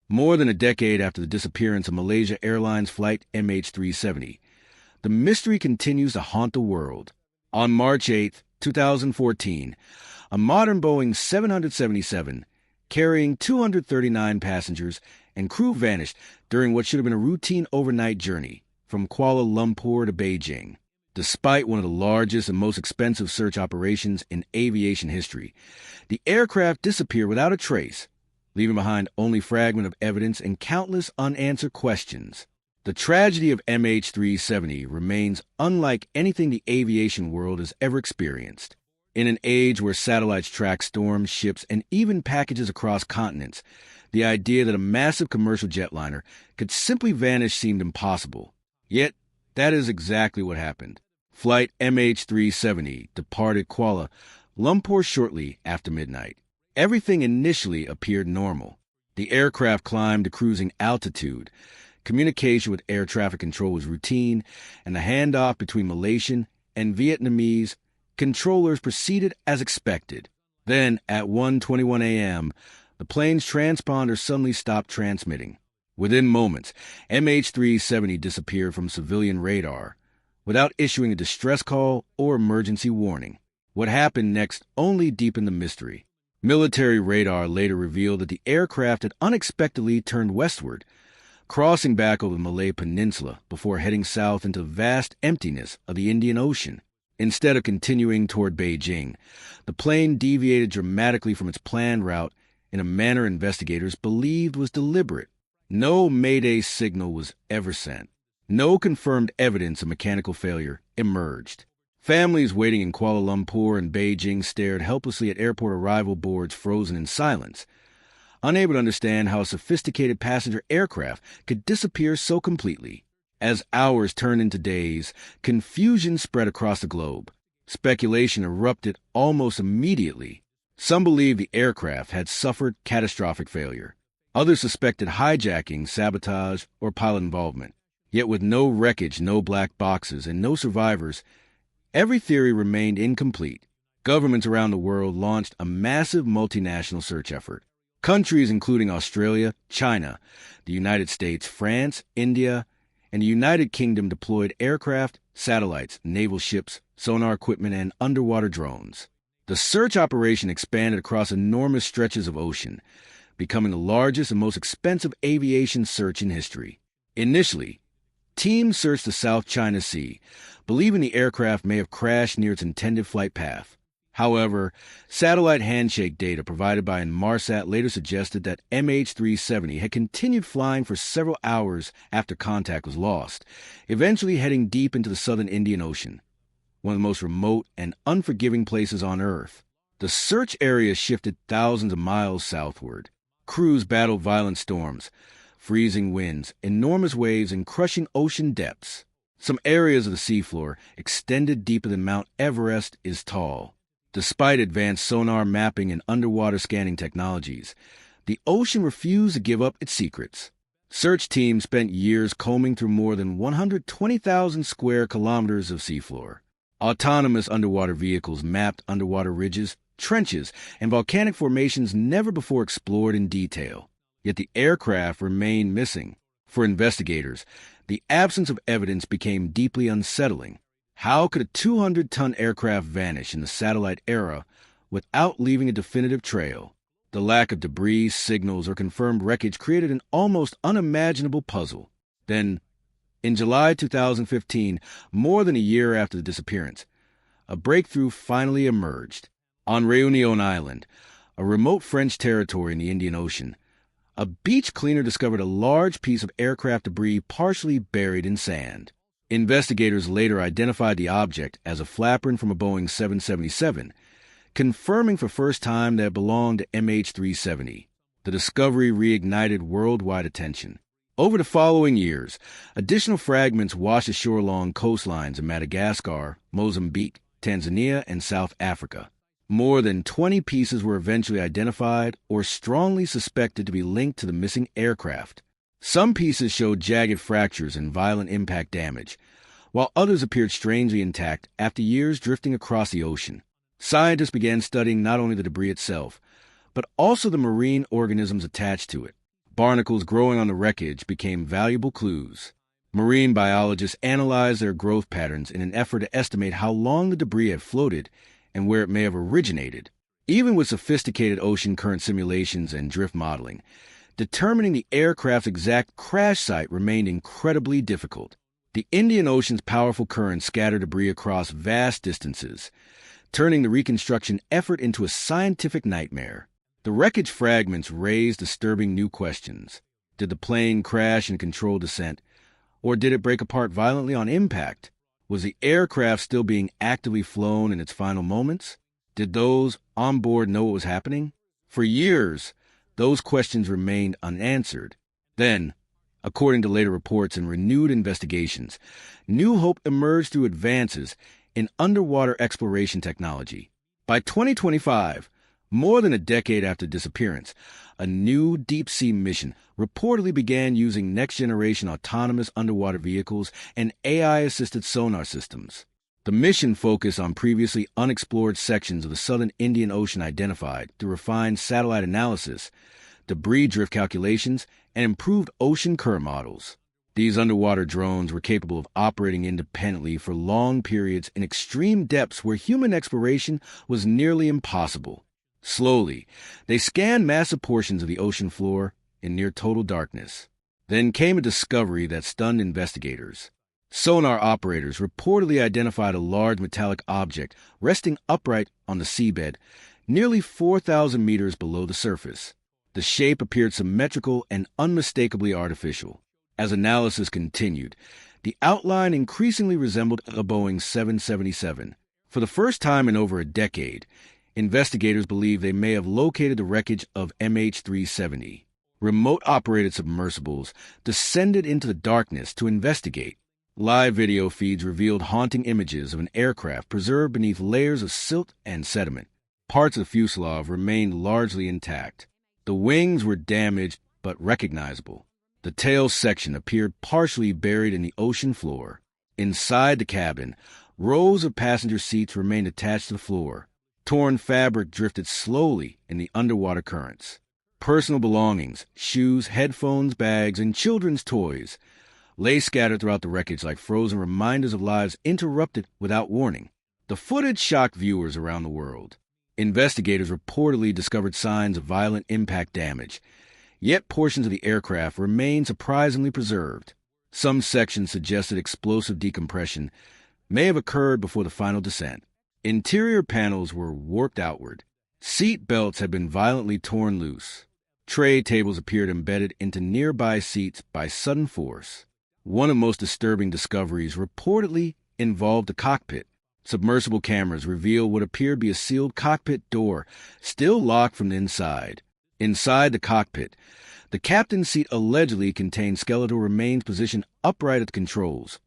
More than a decade after the disappearance of Malaysia Airlines Flight MH370, the mystery continues to haunt the world. On March 8, 2014, a modern Boeing 777 carrying 239 passengers and crew vanished during what should have been a routine overnight journey from Kuala Lumpur to Beijing. Despite one of the largest and most expensive search operations in aviation history, the aircraft disappeared without a trace, leaving behind only fragments of evidence and countless unanswered questions. The tragedy of MH370 remains unlike anything the aviation world has ever experienced. In an age where satellites track storms, ships, and even packages across continents, the idea that a massive commercial jetliner could simply vanish seemed impossible. Yet, that is exactly what happened. Flight MH370 departed Kuala Lumpur shortly after midnight. Everything initially appeared normal. The aircraft climbed to cruising altitude. Communication with air traffic control was routine, and the handoff between Malaysian and Vietnamese controllers proceeded as expected. Then, at 1:21 a.m., the plane's transponder suddenly stopped transmitting. Within moments, MH370 disappeared from civilian radar, without issuing a distress call or emergency warning. What happened next only deepened the mystery. Military radar later revealed that the aircraft had unexpectedly turned westward, crossing back over the Malay Peninsula before heading south into the vast emptiness of the Indian Ocean. Instead of continuing toward Beijing, the plane deviated dramatically from its planned route in a manner investigators believed was deliberate. No Mayday signal was ever sent. No confirmed evidence of mechanical failure emerged. Families waiting in Kuala Lumpur and Beijing stared helplessly at airport arrival boards frozen in silence, unable to understand how a sophisticated passenger aircraft could disappear so completely. As hours turned into days, confusion spread across the globe. Speculation erupted almost immediately. Some believed the aircraft had suffered catastrophic failure. Others suspected hijacking, sabotage, or pilot involvement. Yet with no wreckage, no black boxes, and no survivors, every theory remained incomplete. Governments around the world launched a massive multinational search effort. Countries including Australia, China, the United States, France, India, and the United Kingdom deployed aircraft, satellites, naval ships, sonar equipment, and underwater drones. The search operation expanded across enormous stretches of ocean, becoming the largest and most expensive aviation search in history. Initially, teams searched the South China Sea, believing the aircraft may have crashed near its intended flight path. However, satellite handshake data provided by Inmarsat later suggested that MH370 had continued flying for several hours after contact was lost, eventually heading deep into the southern Indian Ocean, one of the most remote and unforgiving places on Earth. The search area shifted thousands of miles southward. Crews battled violent storms, freezing winds, enormous waves, and crushing ocean depths. Some areas of the seafloor, extended deeper than Mount Everest, is tall. Despite advanced sonar mapping and underwater scanning technologies, the ocean refused to give up its secrets. Search teams spent years combing through more than 120,000 square kilometers of seafloor. Autonomous underwater vehicles mapped underwater ridges, trenches, and volcanic formations never before explored in detail. Yet the aircraft remained missing. For investigators, the absence of evidence became deeply unsettling. How could a 200-ton aircraft vanish in the satellite era without leaving a definitive trail? The lack of debris, signals, or confirmed wreckage created an almost unimaginable puzzle. Then, in July 2015, more than a year after the disappearance, a breakthrough finally emerged. On Réunion Island, a remote French territory in the Indian Ocean, a beach cleaner discovered a large piece of aircraft debris partially buried in sand. Investigators later identified the object as a flaperon from a Boeing 777, confirming for the first time that it belonged to MH370. The discovery reignited worldwide attention. Over the following years, additional fragments washed ashore along coastlines in Madagascar, Mozambique, Tanzania, and South Africa. More than 20 pieces were eventually identified or strongly suspected to be linked to the missing aircraft. Some pieces showed jagged fractures and violent impact damage, while others appeared strangely intact after years drifting across the ocean. Scientists began studying not only the debris itself, but also the marine organisms attached to it. barnacles growing on the wreckage became valuable clues. Marine biologists analyzed their growth patterns in an effort to estimate how long the debris had floated and where it may have originated. Even with sophisticated ocean current simulations and drift modeling, determining the aircraft's exact crash site remained incredibly difficult. The Indian Ocean's powerful currents scattered debris across vast distances, turning the reconstruction effort into a scientific nightmare. The wreckage fragments raised disturbing new questions. Did the plane crash in controlled descent, or did it break apart violently on impact? Was the aircraft still being actively flown in its final moments? Did those on board know what was happening? For years, those questions remained unanswered. Then, according to later reports and renewed investigations, new hope emerged through advances in underwater exploration technology. By 2025, more than a decade after disappearance, a new deep-sea mission reportedly began using next-generation autonomous underwater vehicles and AI-assisted sonar systems. The mission focused on previously unexplored sections of the southern Indian Ocean identified through refined satellite analysis, debris drift calculations, and improved ocean current models. These underwater drones were capable of operating independently for long periods in extreme depths where human exploration was nearly impossible. Slowly, they scanned massive portions of the ocean floor in near total darkness. Then came a discovery that stunned investigators. Sonar operators reportedly identified a large metallic object resting upright on the seabed, nearly 4,000 meters below the surface. The shape appeared symmetrical and unmistakably artificial. As analysis continued, the outline increasingly resembled a Boeing 777. For the first time in over a decade, investigators believe they may have located the wreckage of MH370. Remote-operated submersibles descended into the darkness to investigate. Live video feeds revealed haunting images of an aircraft preserved beneath layers of silt and sediment. Parts of the fuselage remained largely intact. The wings were damaged but recognizable. The tail section appeared partially buried in the ocean floor. Inside the cabin, rows of passenger seats remained attached to the floor. Torn fabric drifted slowly in the underwater currents. Personal belongings, shoes, headphones, bags, and children's toys lay scattered throughout the wreckage like frozen reminders of lives interrupted without warning. The footage shocked viewers around the world. Investigators reportedly discovered signs of violent impact damage, yet portions of the aircraft remained surprisingly preserved. Some sections suggested explosive decompression may have occurred before the final descent. Interior panels were warped outward. Seat belts had been violently torn loose. Tray tables appeared embedded into nearby seats by sudden force. One of the most disturbing discoveries reportedly involved the cockpit. Submersible cameras revealed what appeared to be a sealed cockpit door, still locked from the inside. Inside the cockpit, the captain's seat allegedly contained skeletal remains positioned upright at the controls,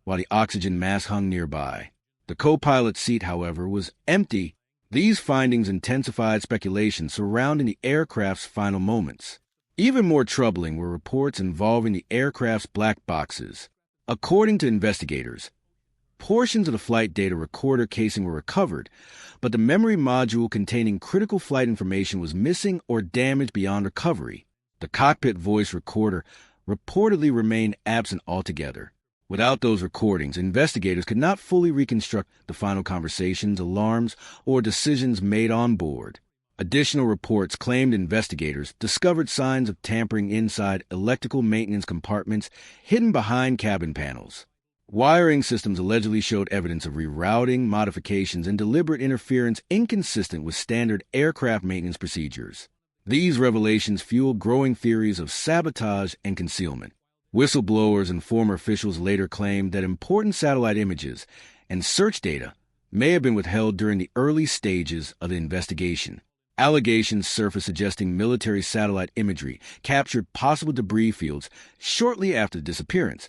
while the oxygen mask hung nearby. The co-pilot's seat, however, was empty. These findings intensified speculation surrounding the aircraft's final moments. Even more troubling were reports involving the aircraft's black boxes. According to investigators, portions of the flight data recorder casing were recovered, but the memory module containing critical flight information was missing or damaged beyond recovery. The cockpit voice recorder reportedly remained absent altogether. Without those recordings, investigators could not fully reconstruct the final conversations, alarms, or decisions made on board. Additional reports claimed investigators discovered signs of tampering inside electrical maintenance compartments hidden behind cabin panels. Wiring systems allegedly showed evidence of rerouting, modifications, and deliberate interference inconsistent with standard aircraft maintenance procedures. These revelations fueled growing theories of sabotage and concealment. Whistleblowers and former officials later claimed that important satellite images and search data may have been withheld during the early stages of the investigation. Allegations surfaced suggesting military satellite imagery captured possible debris fields shortly after the disappearance,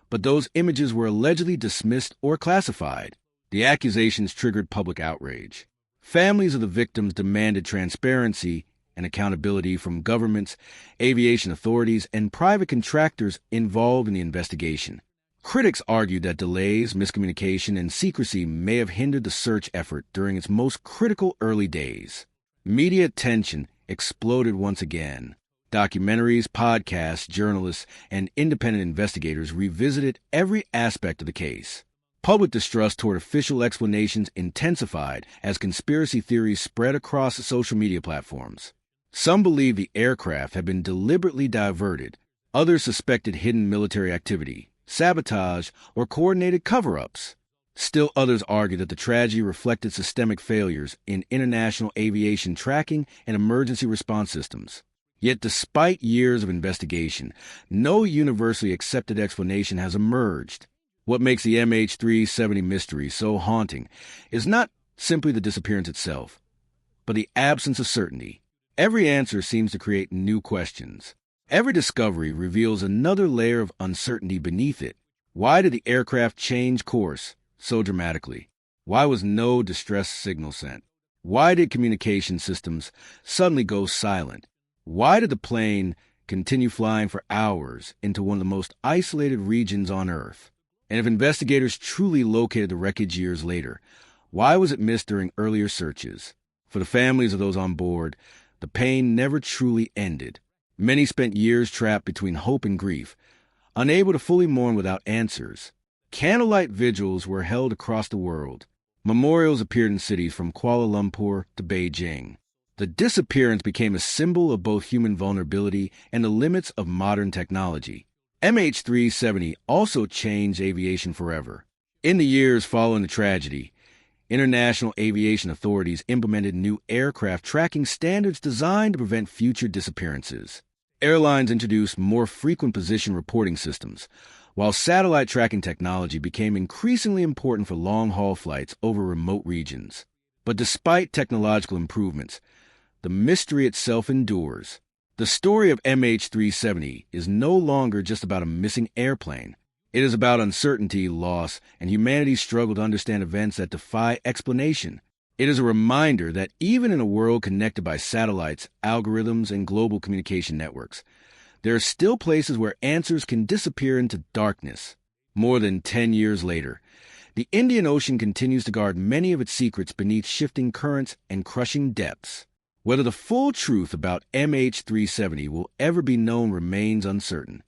but those images were allegedly dismissed or classified. The accusations triggered public outrage. Families of the victims demanded transparency and accountability from governments, aviation authorities, and private contractors involved in the investigation. Critics argued that delays, miscommunication, and secrecy may have hindered the search effort during its most critical early days. Media attention exploded once again. Documentaries, podcasts, journalists, and independent investigators revisited every aspect of the case. Public distrust toward official explanations intensified as conspiracy theories spread across social media platforms. Some believed the aircraft had been deliberately diverted. Others suspected hidden military activity, sabotage, or coordinated cover-ups. Still others argued that the tragedy reflected systemic failures in international aviation tracking and emergency response systems. Yet despite years of investigation, no universally accepted explanation has emerged. What makes the MH370 mystery so haunting is not simply the disappearance itself, but the absence of certainty. Every answer seems to create new questions. Every discovery reveals another layer of uncertainty beneath it. Why did the aircraft change course so dramatically? Why was no distress signal sent? Why did communication systems suddenly go silent? Why did the plane continue flying for hours into one of the most isolated regions on Earth? And if investigators truly located the wreckage years later, why was it missed during earlier searches? For the families of those on board, the pain never truly ended. Many spent years trapped between hope and grief, unable to fully mourn without answers. Candlelight vigils were held across the world. Memorials appeared in cities from Kuala Lumpur to Beijing. The disappearance became a symbol of both human vulnerability and the limits of modern technology. MH370 also changed aviation forever. In the years following the tragedy, international aviation authorities implemented new aircraft tracking standards designed to prevent future disappearances. Airlines introduced more frequent position reporting systems, while satellite tracking technology became increasingly important for long-haul flights over remote regions. But despite technological improvements, the mystery itself endures. The story of MH370 is no longer just about a missing airplane. It is about uncertainty, loss, and humanity's struggle to understand events that defy explanation. It is a reminder that even in a world connected by satellites, algorithms, and global communication networks, there are still places where answers can disappear into darkness. More than 10 years later, the Indian Ocean continues to guard many of its secrets beneath shifting currents and crushing depths. Whether the full truth about MH370 will ever be known remains uncertain.